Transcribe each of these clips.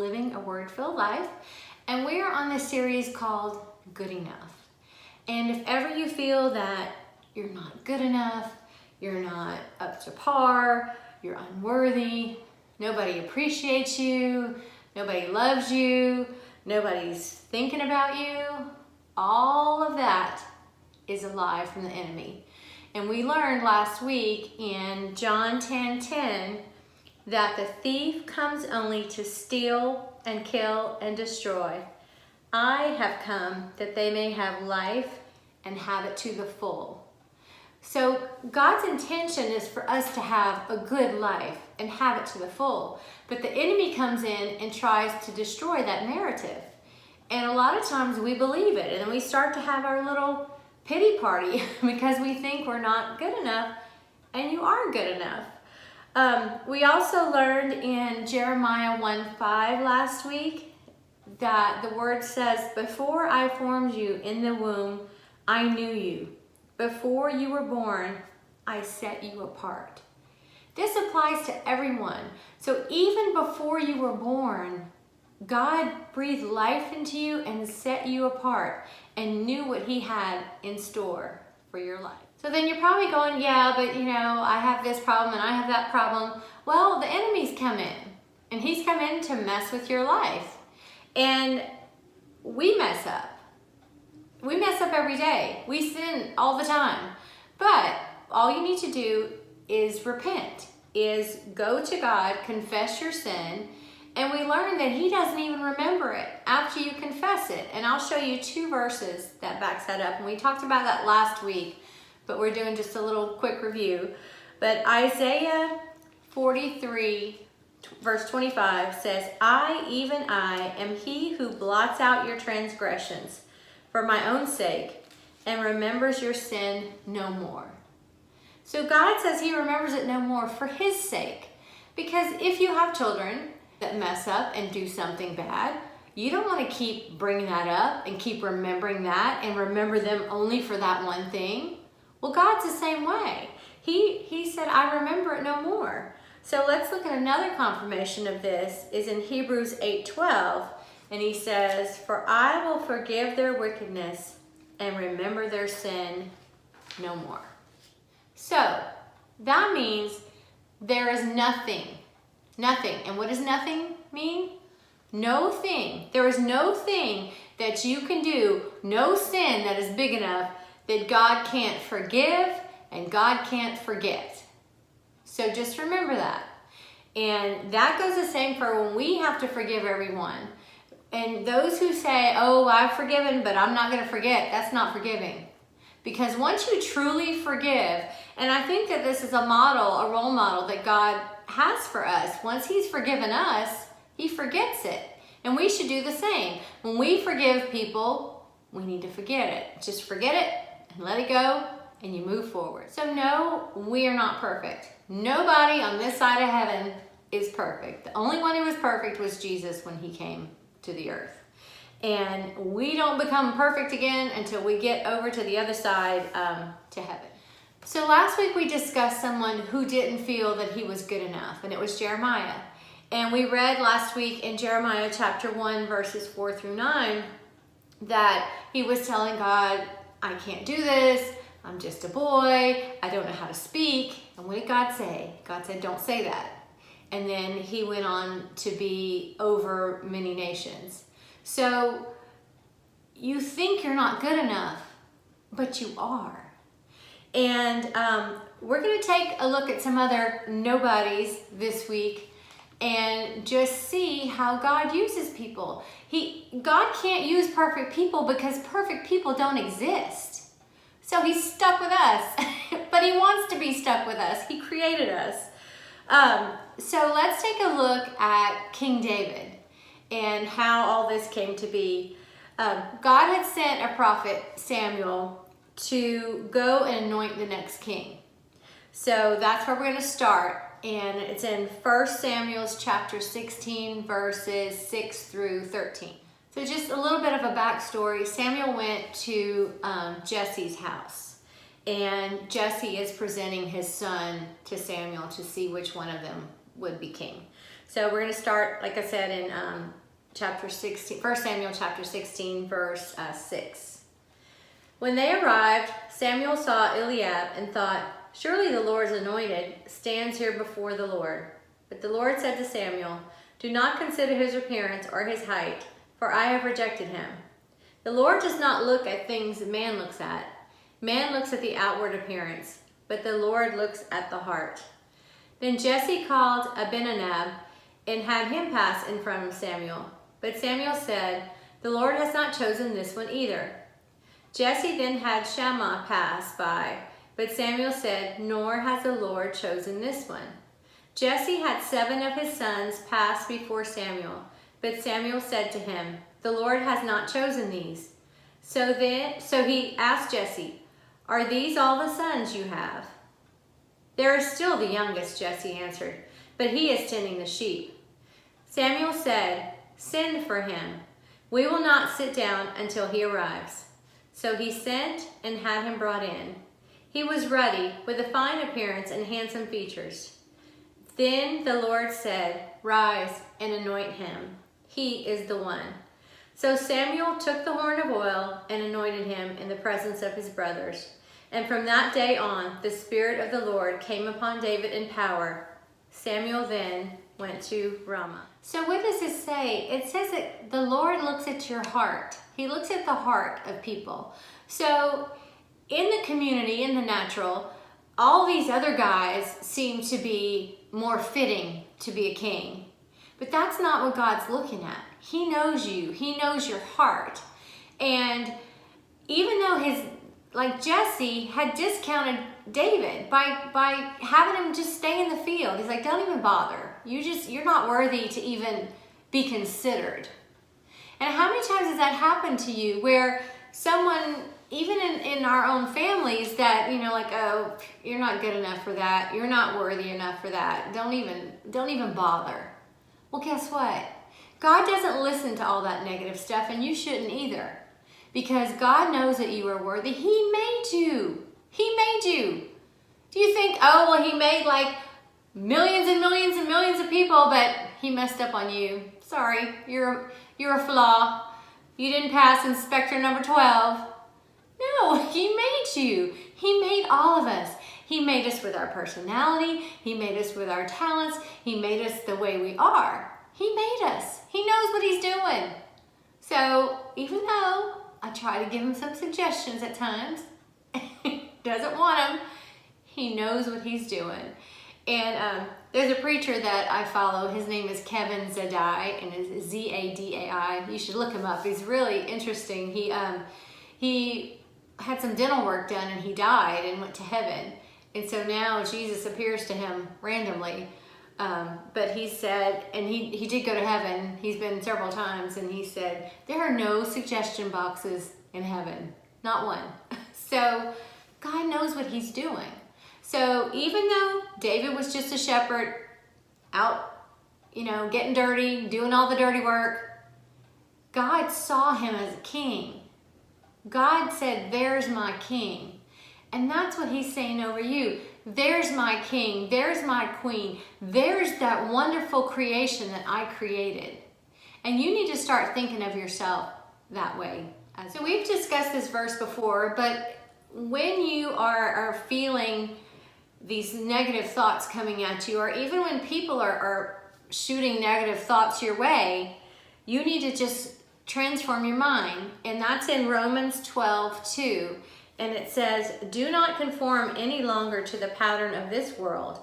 Living a Word-Filled Life, and we are on this series called Good Enough. And if ever you feel that you're not good enough, you're not up to par, you're unworthy, nobody appreciates you, nobody loves you, nobody's thinking about you, all of that is a lie from the enemy. And we learned last week in John 10:10 that the thief comes only to steal and kill and destroy. I have come that they may have life and have it to the full. So God's intention is for us to have a good life and have it to the full. But the enemy comes in and tries to destroy that narrative. And a lot of times we believe it, and then we start to have our little pity party because we think we're not good enough, and you are good enough. We also learned in Jeremiah 1:5 last week that the word says, "Before I formed you in the womb, I knew you. Before you were born, I set you apart." This applies to everyone. So even before you were born, God breathed life into you and set you apart and knew what He had in store for your life. So then you're probably going, yeah, but I have this problem and I have that problem. Well, the enemy's come in, and he's come in to mess with your life. And we mess up. We mess up every day. We sin all the time. But all you need to do is repent, is go to God, confess your sin, and we learn that He doesn't even remember it after you confess it. And I'll show you 2 verses that backs that up. And we talked about that last week, but we're doing just a little quick review. But Isaiah 43, verse 25 says, "I, even I, am He who blots out your transgressions for my own sake and remembers your sin no more." So God says He remembers it no more for His sake. Because if you have children that mess up and do something bad, you don't want to keep bringing that up and keep remembering that and remember them only for that one thing. Well, God's the same way. He said, "I remember it no more." So let's look at another confirmation of this is in Hebrews 8:12. And He says, "For I will forgive their wickedness and remember their sin no more." So that means there is nothing. And what does nothing mean? No thing. There is no thing that you can do, no sin that is big enough that God can't forgive and God can't forget. So just remember that. And that goes the same for when we have to forgive everyone. And those who say, "Oh, I've forgiven, but I'm not going to forget," that's not forgiving. Because once you truly forgive, and I think that this is a model, a role model that God has for us. Once He's forgiven us, He forgets it. And we should do the same. When we forgive people, we need to forget it. Just forget it and let it go, and you move forward. So no, we are not perfect. Nobody on this side of heaven is perfect. The only one who was perfect was Jesus when He came to the earth. And we don't become perfect again until we get over to the other side to heaven. So last week we discussed someone who didn't feel that he was good enough, and it was Jeremiah. And we read last week in Jeremiah chapter 1, verses 4 through 9, that he was telling God, "I can't do this. I'm just a boy. I don't know how to speak." And what did God say? God said, "Don't say that." And then he went on to be over many nations. So you think you're not good enough, but you are. And we're going to take a look at some other nobodies this week and just see how God uses people. God can't use perfect people because perfect people don't exist. So He's stuck with us, but He wants to be stuck with us. He created us. So let's take a look at King David and how all this came to be. God had sent a prophet, Samuel, to go and anoint the next king. So that's where we're going to start. And it's in 1 Samuel chapter 16, verses 6 through 13. So just a little bit of a backstory. Samuel went to Jesse's house. And Jesse is presenting his son to Samuel to see which one of them would be king. So we're going to start, like I said, in chapter 16, 1 Samuel chapter 16, verse 6. When they arrived, Samuel saw Eliab and thought, "Surely the Lord's anointed stands here before the Lord." But the Lord said to Samuel, "Do not consider his appearance or his height, for I have rejected him." The Lord does not look at things that man looks at. Man looks at the outward appearance, but the Lord looks at the heart. Then Jesse called Abinadab and had him pass in front of Samuel. But Samuel said, "The Lord has not chosen this one either." Jesse then had Shammah pass by, but Samuel said, "Nor has the Lord chosen this one." Jesse had 7 of his sons pass before Samuel, but Samuel said to him, "The Lord has not chosen these." So he asked Jesse, "Are these all the sons you have?" "There is still the youngest," Jesse answered, "but he is tending the sheep." Samuel said, "Send for him. We will not sit down until he arrives." So he sent and had him brought in. He was ruddy, with a fine appearance and handsome features. Then the Lord said, "Rise and anoint him. He is the one." So Samuel took the horn of oil and anointed him in the presence of his brothers. And from that day on, the Spirit of the Lord came upon David in power. Samuel then went to Ramah. So what does this say? It says that the Lord looks at your heart. He looks at the heart of people. So in the community, in the natural, all these other guys seem to be more fitting to be a king. But that's not what God's looking at. He knows you. He knows your heart. And even though Jesse had discounted David by having him just stay in the field. He's like, "Don't even bother. You're not worthy to even be considered." And how many times has that happened to you where someone, even in our own families, that, "Oh, you're not good enough for that. You're not worthy enough for that. Don't even bother." Well, guess what? God doesn't listen to all that negative stuff, and you shouldn't either. Because God knows that you are worthy. He made you. He made you. Do you think, "Oh, well, he made like millions and millions and millions of people, but he messed up on you. Sorry, you're a flaw. You didn't pass inspector number 12. No, he made you. He made all of us. He made us with our personality. He made us with our talents. He made us the way we are. He made us. He knows what he's doing. So even though I try to give him some suggestions at times, doesn't want them, he knows what he's doing. And there's a preacher that I follow. His name is Kevin Zadai, and it's Zadai. You should look him up. He's really interesting. He had some dental work done, and he died and went to heaven. And so now Jesus appears to him randomly. But he said, and he did go to heaven. He's been several times, and he said, there are no suggestion boxes in heaven. Not one. So God knows what he's doing. So even though David was just a shepherd out, getting dirty, doing all the dirty work, God saw him as a king. God said, there's my king. And that's what he's saying over you. There's my king. There's my queen. There's that wonderful creation that I created. And you need to start thinking of yourself that way. So we've discussed this verse before, but when you are feeling these negative thoughts coming at you, or even when people are shooting negative thoughts your way, you need to just transform your mind. And that's in Romans 12:2. And it says, do not conform any longer to the pattern of this world,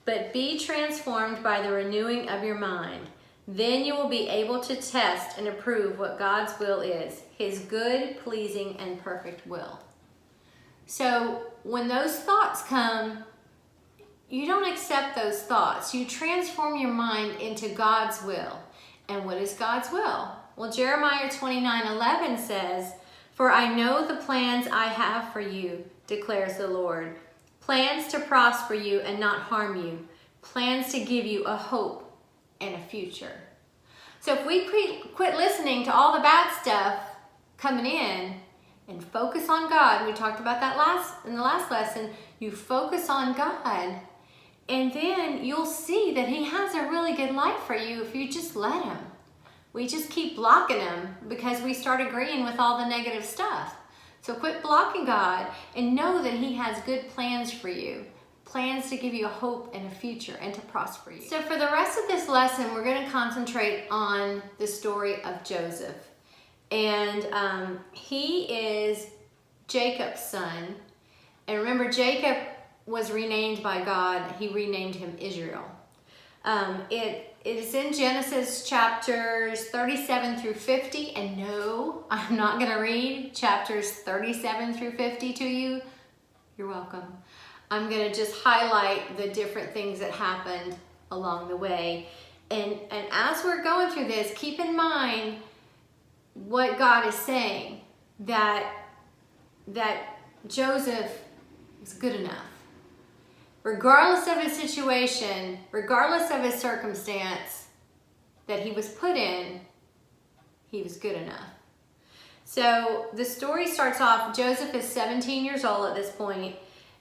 but be transformed by the renewing of your mind. Then you will be able to test and approve what God's will is, his good, pleasing, and perfect will. So when those thoughts come, you don't accept those thoughts. You transform your mind into God's will. And what is God's will? Well, Jeremiah 29:11 says, for I know the plans I have for you, declares the Lord. Plans to prosper you and not harm you. Plans to give you a hope and a future. So if we quit listening to all the bad stuff coming in and focus on God, we talked about that in the last lesson, you focus on God, And then you'll see that he has a really good life for you if you just let him. We just keep blocking him because we start agreeing with all the negative stuff. So quit blocking God and know that he has good plans for you. Plans to give you a hope and a future and to prosper you. So for the rest of this lesson, we're going to concentrate on the story of Joseph. And he is Jacob's son. And remember, Jacob was renamed by God. He renamed him Israel. It is in Genesis chapters 37 through 50. And no, I'm not going to read chapters 37 through 50 to you. You're welcome. I'm going to just highlight the different things that happened along the way. And as we're going through this, keep in mind what God is saying, that Joseph is good enough. Regardless of his situation, regardless of his circumstance that he was put in, he was good enough. So the story starts off, Joseph is 17 years old at this point,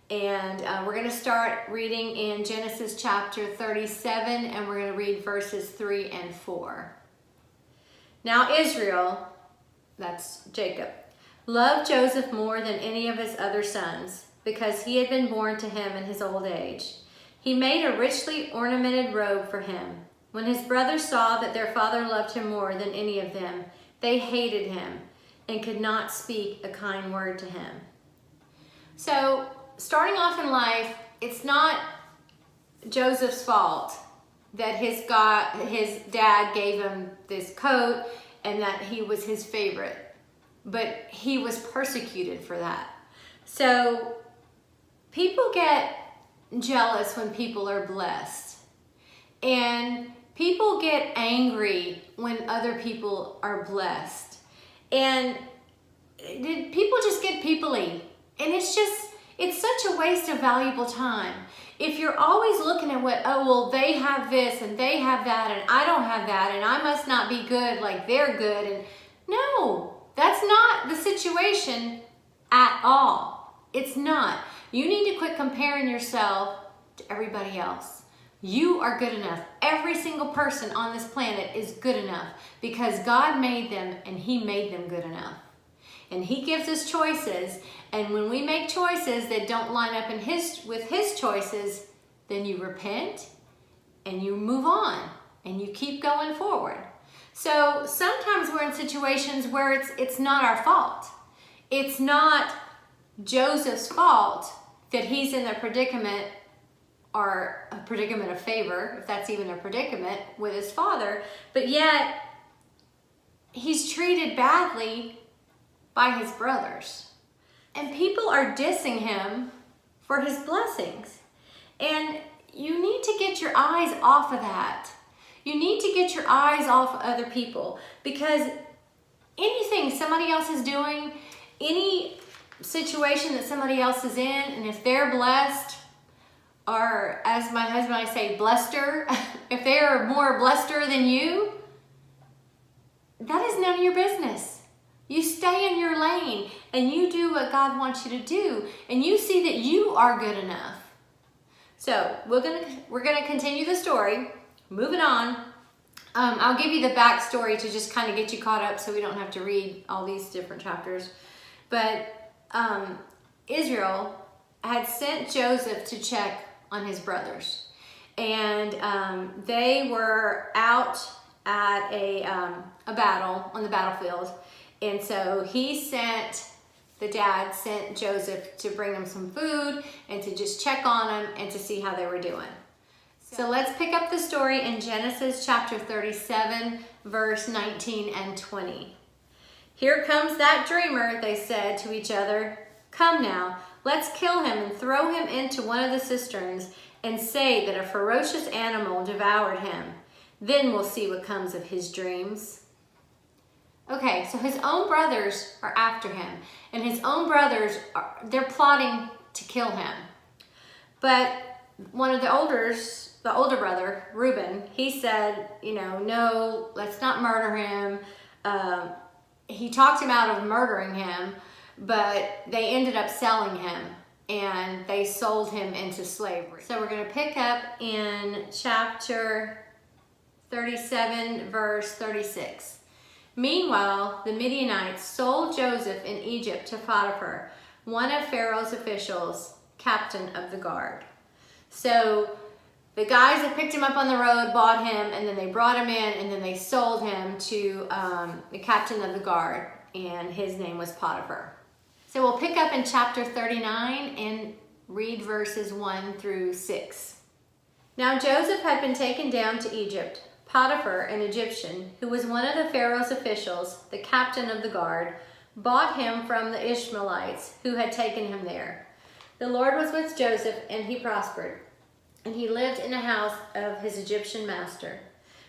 and we're going to start reading in Genesis chapter 37, and we're going to read verses 3 and 4. Now Israel, that's Jacob, loved Joseph more than any of his other sons, because he had been born to him in his old age. He made a richly ornamented robe for him. When his brothers saw that their father loved him more than any of them, they hated him and could not speak a kind word to him. So, starting off in life, it's not Joseph's fault that his dad gave him this coat and that he was his favorite, but he was persecuted for that. So people get jealous when people are blessed, and people get angry when other people are blessed, and people just get people-y, and it's such a waste of valuable time. If you're always looking at they have this and they have that and I don't have that and I must not be good like they're good, and no, that's not the situation at all. It's not. You need to quit comparing yourself to everybody else. You are good enough. Every single person on this planet is good enough because God made them and he made them good enough. And he gives us choices, and when we make choices that don't line up with his choices, then you repent and you move on and you keep going forward. So sometimes we're in situations where it's not our fault. It's not Joseph's fault that he's in a predicament, or a predicament of favor, if that's even a predicament, with his father, but yet he's treated badly by his brothers. And people are dissing him for his blessings. And you need to get your eyes off of that. You need to get your eyes off of other people, because anything somebody else is doing, any situation that somebody else is in, and if they're blessed, or as my husband and I say, blesseder, if they are more blesseder than you, that is none of your business. You stay in your lane and you do what God wants you to do, and you see that you are good enough. So we're gonna continue the story. Moving on. I'll give you the backstory to just kind of get you caught up so we don't have to read all these different chapters. But Israel had sent Joseph to check on his brothers. And they were out at a battle on the battlefield. And so the dad sent Joseph to bring them some food and to just check on them and to see how they were doing. So let's pick up the story in Genesis chapter 37, verse 19 and 20. Here comes that dreamer, they said to each other. Come now, let's kill him and throw him into one of the cisterns and say that a ferocious animal devoured him. Then we'll see what comes of his dreams. Okay, so his own brothers are after him, and his own brothers, they're plotting to kill him. But one of the older brother, Reuben, he said, no, let's not murder him. He talked him out of murdering him, but they ended up selling him and they sold him into slavery. So we're going to pick up in chapter 37, verse 36. Meanwhile, the Midianites sold Joseph in Egypt to Potiphar, one of Pharaoh's officials, captain of the guard. So the guys that picked him up on the road bought him, and then they brought him in, and then they sold him to the captain of the guard, and his name was Potiphar. So we'll pick up in chapter 39 and read verses 1 through 6. Now Joseph had been taken down to Egypt. Potiphar, an Egyptian, who was one of the Pharaoh's officials, the captain of the guard, bought him from the Ishmaelites who had taken him there. The Lord was with Joseph, and he prospered, and he lived in the house of his Egyptian master.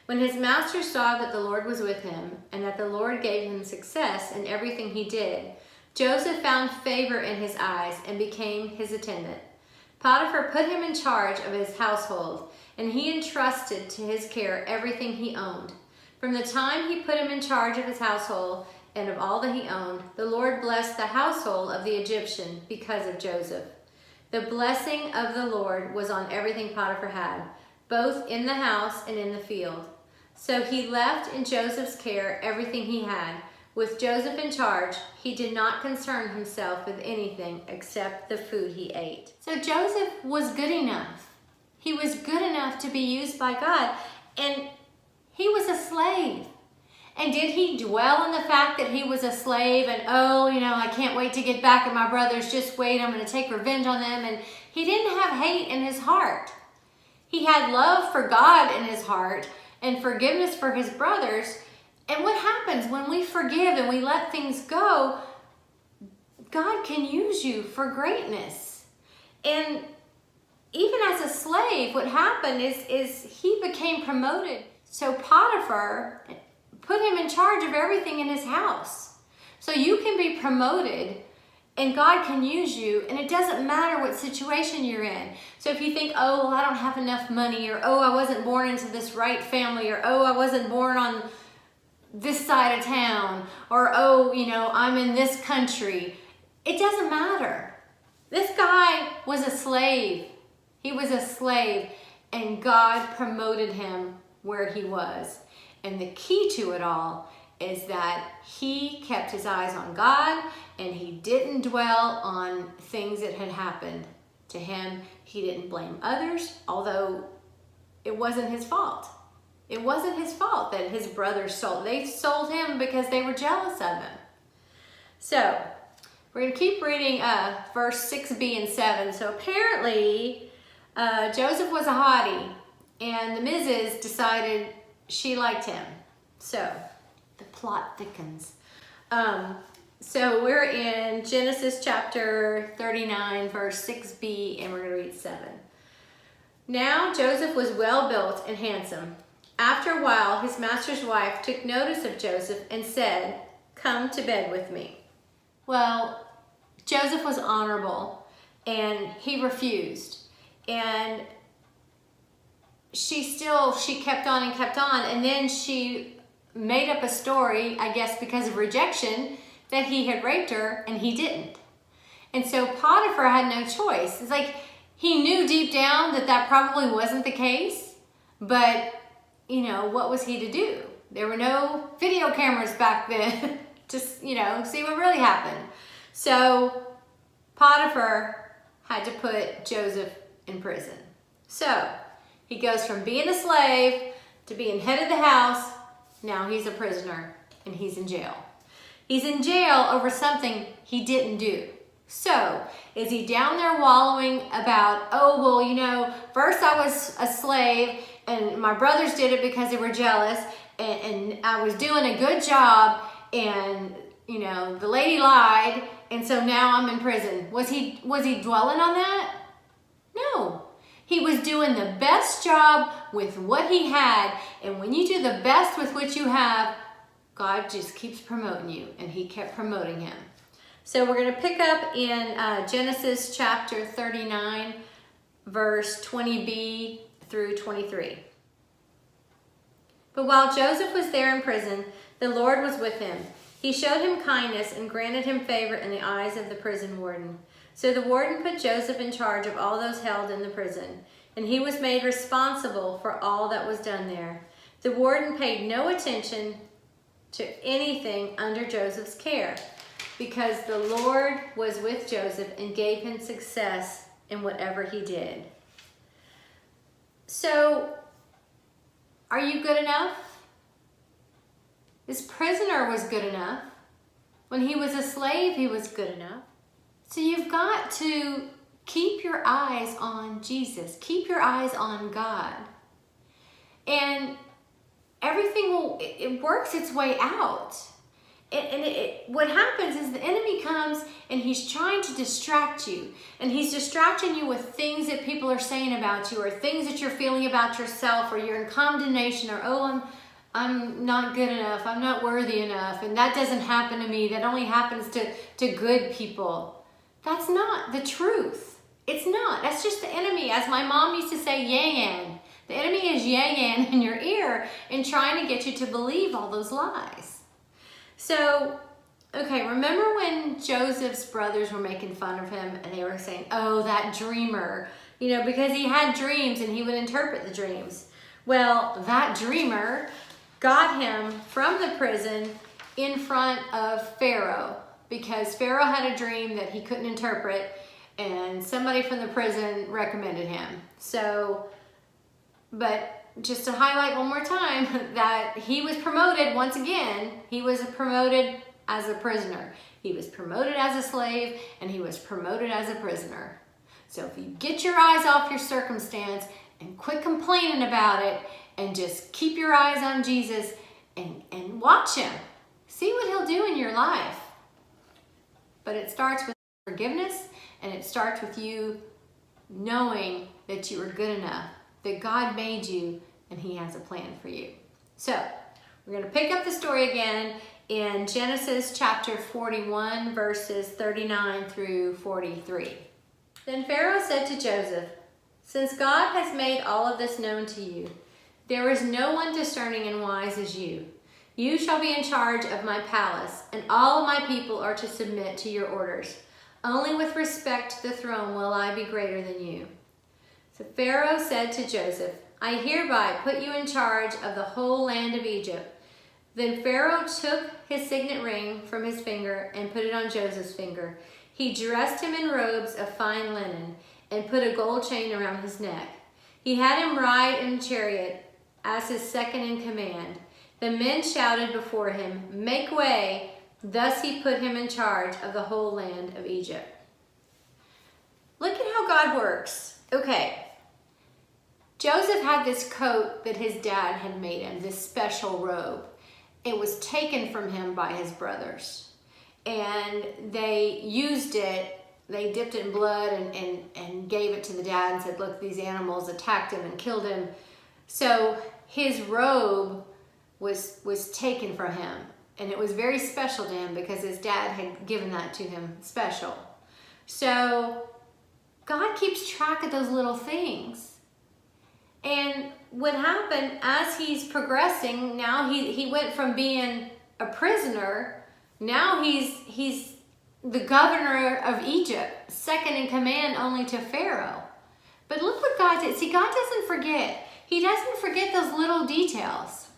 When his master saw that the Lord was with him, and that the Lord gave him success in everything he did, Joseph found favor in his eyes and became his attendant. Potiphar put him in charge of his household, and he entrusted to his care everything he owned. From the time he put him in charge of his household and of all that he owned, the Lord blessed the household of the Egyptian because of Joseph. The blessing of the Lord was on everything Potiphar had, both in the house and in the field. So he left in Joseph's care everything he had. With Joseph in charge, he did not concern himself with anything except the food he ate. So Joseph was good enough. He was good enough to be used by God, and he was a slave. And did he dwell in the fact that he was a slave and, oh, I can't wait to get back at my brothers, just wait, I'm going to take revenge on them? And he didn't have hate in his heart. He had love for God in his heart and forgiveness for his brothers. And what happens when we forgive and we let things go? God can use you for greatness. And even as a slave, what happened is he became promoted. So Potiphar put him in charge of everything in his house. So you can be promoted and God can use you, and it doesn't matter what situation you're in. So if you think, oh, I don't have enough money, or oh, I wasn't born into this right family, or oh, I wasn't born on this side of town, or oh, I'm in this country. It doesn't matter. This guy was a slave. He was a slave, and God promoted him where he was. And the key to it all is that he kept his eyes on God, and he didn't dwell on things that had happened to him. He didn't blame others, although it wasn't his fault. It wasn't his fault that his brothers sold. They sold him because they were jealous of him. So we're going to keep reading verse 6b and 7. So apparently Joseph was a hottie, and the missus decided she liked him. So the plot thickens. So we're in Genesis chapter 39, verse 6b, and we're going to read 7. Now Joseph was well built and handsome. After a while, his master's wife took notice of Joseph and said, "Come to bed with me." Well, Joseph was honorable, and he refused. And she kept on and kept on, and then she made up a story, I guess because of rejection, that he had raped her, and he didn't. And so Potiphar had no choice. It's like he knew deep down that probably wasn't the case, but what was he to do? There were no video cameras back then to see what really happened. So Potiphar had to put Joseph in prison. So he goes from being a slave to being head of the house. Now he's a prisoner and he's in jail. He's in jail over something he didn't do. So is he down there wallowing about, oh, well, first I was a slave and my brothers did it because they were jealous, and I was doing a good job, and the lady lied, and so now I'm in prison. Was he dwelling on that? No. He was doing the best job with what he had, and when you do the best with what you have, God just keeps promoting you, and he kept promoting him. So we're going to pick up in Genesis chapter 39, verse 20b through 23. But while Joseph was there in prison, the Lord was with him. He showed him kindness and granted him favor in the eyes of the prison warden. So the warden put Joseph in charge of all those held in the prison, and he was made responsible for all that was done there. The warden paid no attention to anything under Joseph's care, because the Lord was with Joseph and gave him success in whatever he did. So, are you good enough? This prisoner was good enough. When he was a slave, he was good enough. So you've got to keep your eyes on Jesus. Keep your eyes on God. And everything it works its way out. What happens is the enemy comes and he's trying to distract you. And he's distracting you with things that people are saying about you, or things that you're feeling about yourself, or you're in condemnation, or, oh, I'm not good enough, I'm not worthy enough, and that doesn't happen to me, that only happens to good people. That's not the truth. It's not. That's just the enemy. As my mom used to say, yang. The enemy is yang in your ear and trying to get you to believe all those lies. So, okay, remember when Joseph's brothers were making fun of him and they were saying, oh, that dreamer, because he had dreams and he would interpret the dreams. Well, that dreamer got him from the prison in front of Pharaoh, because Pharaoh had a dream that he couldn't interpret and somebody from the prison recommended him. So, but just to highlight one more time that he was promoted once again. He was promoted as a prisoner. He was promoted as a slave, and he was promoted as a prisoner. So if you get your eyes off your circumstance and quit complaining about it and just keep your eyes on Jesus and watch him, see what he'll do in your life. But it starts with forgiveness, and it starts with you knowing that you are good enough, that God made you and he has a plan for you. So we're going to pick up the story again in Genesis chapter 41, verses 39 through 43. Then Pharaoh said to Joseph, since God has made all of this known to you, there is no one discerning and wise as you. You shall be in charge of my palace, and all of my people are to submit to your orders. Only with respect to the throne will I be greater than you. So Pharaoh said to Joseph, I hereby put you in charge of the whole land of Egypt. Then Pharaoh took his signet ring from his finger and put it on Joseph's finger. He dressed him in robes of fine linen and put a gold chain around his neck. He had him ride in a chariot as his second in command. The men shouted before him, make way. Thus he put him in charge of the whole land of Egypt. Look at how God works. Okay. Joseph had this coat that his dad had made him, this special robe. It was taken from him by his brothers. And they used it, they dipped it in blood and gave it to the dad and said, look, these animals attacked him and killed him. So his robe was taken from him. And it was very special to him because his dad had given that to him special. So God keeps track of those little things. And what happened as he's progressing, now he went from being a prisoner, now he's the governor of Egypt, second in command only to Pharaoh. But look what God did. See, God doesn't forget. He doesn't forget those little details.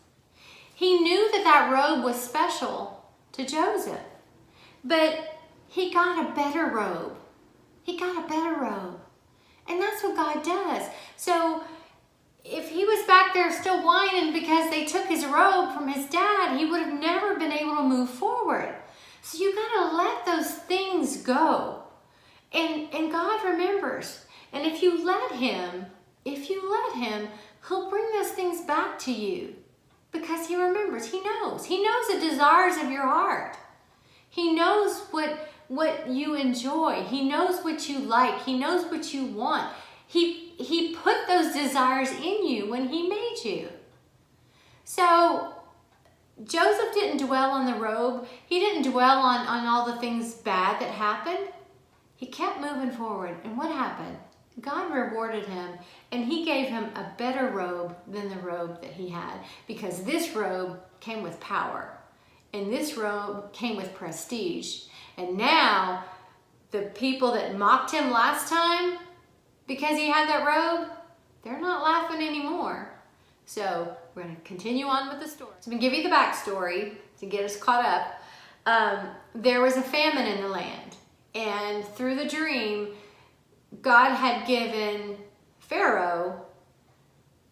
He knew that robe was special to Joseph, but he got a better robe. He got a better robe. And that's what God does. So if he was back there still whining because they took his robe from his dad, he would have never been able to move forward. So you gotta let those things go. And God remembers. And if you let him, he'll bring those things back to you because he remembers. He knows. He knows the desires of your heart. He knows what you enjoy. He knows what you like. He knows what you want. He put those desires in you when he made you. So Joseph didn't dwell on the robe. He didn't dwell on all the things bad that happened. He kept moving forward. And what happened? God rewarded him, and he gave him a better robe than the robe that he had, because this robe came with power, and this robe came with prestige. And now the people that mocked him last time because he had that robe, they're not laughing anymore. So we're going to continue on with the story. So I'm going to give you the backstory to get us caught up. There was a famine in the land, and through the dream, God had given Pharaoh,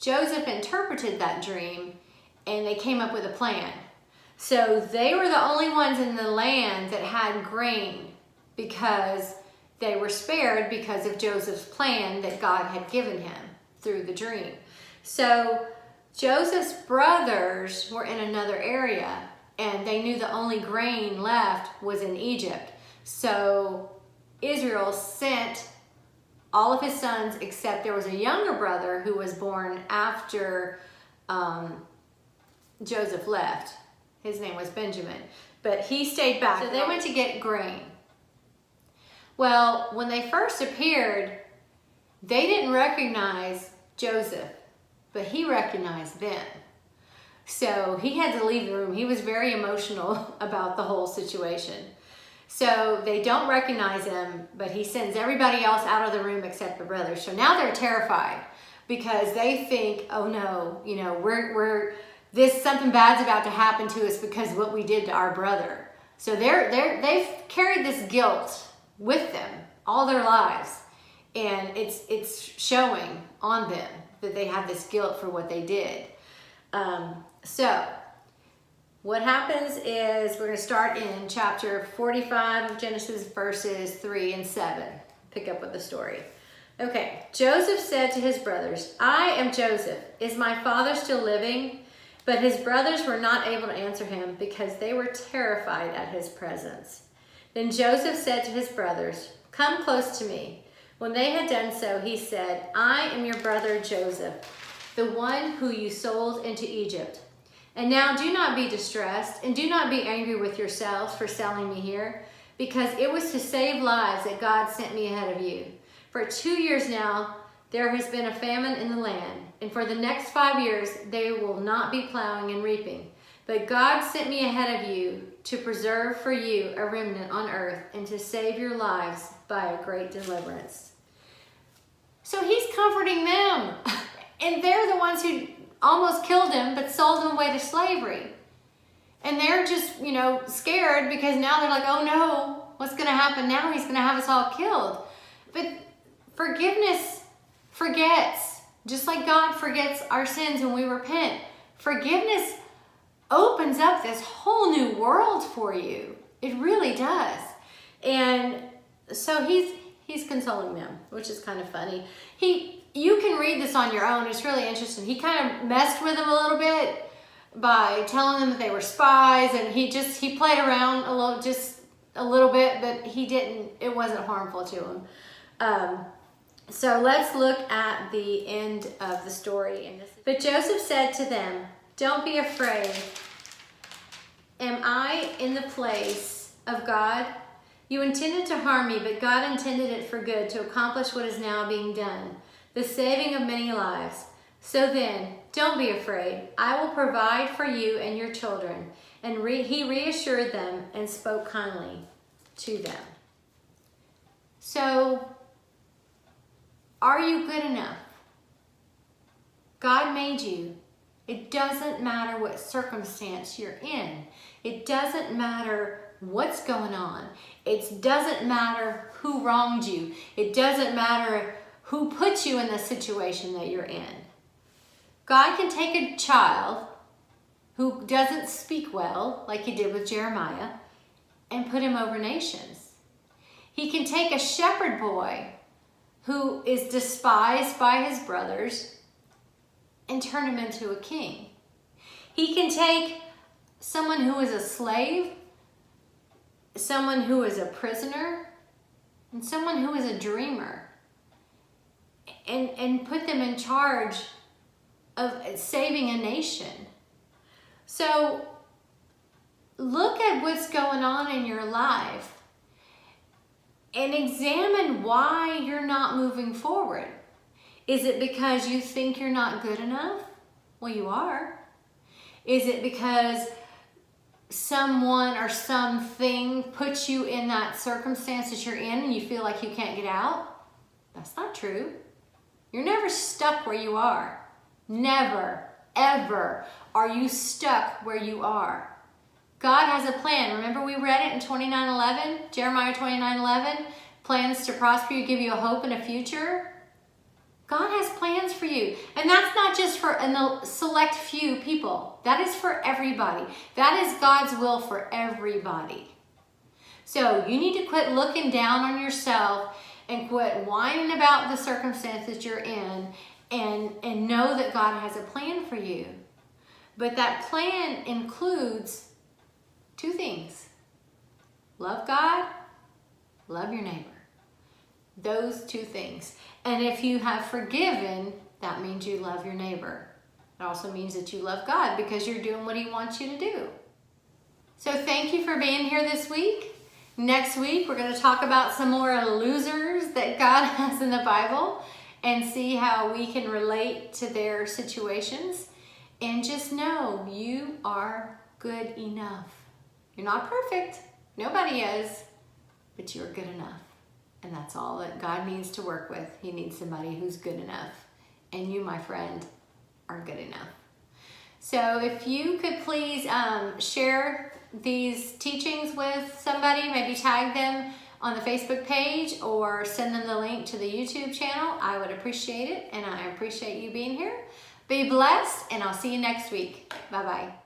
Joseph interpreted that dream, and they came up with a plan. So they were the only ones in the land that had grain because they were spared because of Joseph's plan that God had given him through the dream. So Joseph's brothers were in another area, and they knew the only grain left was in Egypt. So Israel sent all of his sons, except there was a younger brother who was born after Joseph left. His name was Benjamin, but he stayed back. So they went to get grain. Well, when they first appeared, they didn't recognize Joseph, but he recognized them. So he had to leave the room. He was very emotional about the whole situation. So they don't recognize him, but he sends everybody else out of the room except the brothers. So now they're terrified because they think, oh no, you know, something bad's about to happen to us because of what we did to our brother. So they've carried this guilt with them all their lives, and it's showing on them that they have this guilt for what they did. So what happens is we're going to start in chapter 45 of Genesis, verses 3 and 7. Pick up with the story. Okay, Joseph said to his brothers, I am Joseph. Is my father still living? But his brothers were not able to answer him because they were terrified at his presence. Then Joseph said to his brothers, come close to me. When they had done so, he said, I am your brother Joseph, the one who you sold into Egypt. And now do not be distressed, and do not be angry with yourselves for selling me here, because it was to save lives that God sent me ahead of you. For 2 years now, there has been a famine in the land, and for the next 5 years, they will not be plowing and reaping. But God sent me ahead of you to preserve for you a remnant on earth and to save your lives by a great deliverance. So he's comforting them, and they're the ones who almost killed him, but sold him away to slavery. And they're just, you know, scared because now they're like, oh no, what's going to happen now? He's going to have us all killed. But forgiveness forgets, just like God forgets our sins when we repent. Forgiveness opens up this whole new world for you. It really does. And so he's consoling them, which is kind of funny. You can read this on your own. It's really interesting. He kind of messed with them a little bit by telling them that they were spies, and he played around just a little bit, but it wasn't harmful to him. So let's look at the end of the story. But Joseph said to them, don't be afraid. Am I in the place of God? You intended to harm me, but God intended it for good to accomplish what is now being done, the saving of many lives. So then, don't be afraid. I will provide for you and your children. And he reassured them and spoke kindly to them. So, are you good enough? God made you. It doesn't matter what circumstance you're in. It doesn't matter what's going on. It doesn't matter who wronged you. It doesn't matter who put you in the situation that you're in. God can take a child who doesn't speak well, like he did with Jeremiah, and put him over nations. He can take a shepherd boy who is despised by his brothers and turn him into a king. He can take someone who is a slave, someone who is a prisoner, and someone who is a dreamer, and put them in charge of saving a nation. So look at what's going on in your life and examine why you're not moving forward. Is it because you think you're not good enough? Well, you are. Is it because someone or something puts you in that circumstance that you're in and you feel like you can't get out. That's not true. You're never stuck where you are. Never, ever are you stuck where you are. God has a plan. Remember we read it in 29:11, Jeremiah 29:11, plans to prosper you, give you a hope and a future. God has plans for you. And that's not just for a select few people. That is for everybody. That is God's will for everybody. So you need to quit looking down on yourself and quit whining about the circumstances you're in and know that God has a plan for you. But that plan includes two things. Love God, love your neighbor. Those two things. And if you have forgiven, that means you love your neighbor. It also means that you love God because you're doing what He wants you to do. So thank you for being here this week. Next week, we're going to talk about some more losers that God has in the Bible and see how we can relate to their situations. And just know you are good enough. You're not perfect. Nobody is. But you're good enough. And that's all that God needs to work with. He needs somebody who's good enough. And you, my friend, are good enough. So if you could please share these teachings with somebody, maybe tag them on the Facebook page or send them the link to the YouTube channel, I would appreciate it. And I appreciate you being here. Be blessed, and I'll see you next week. Bye-bye.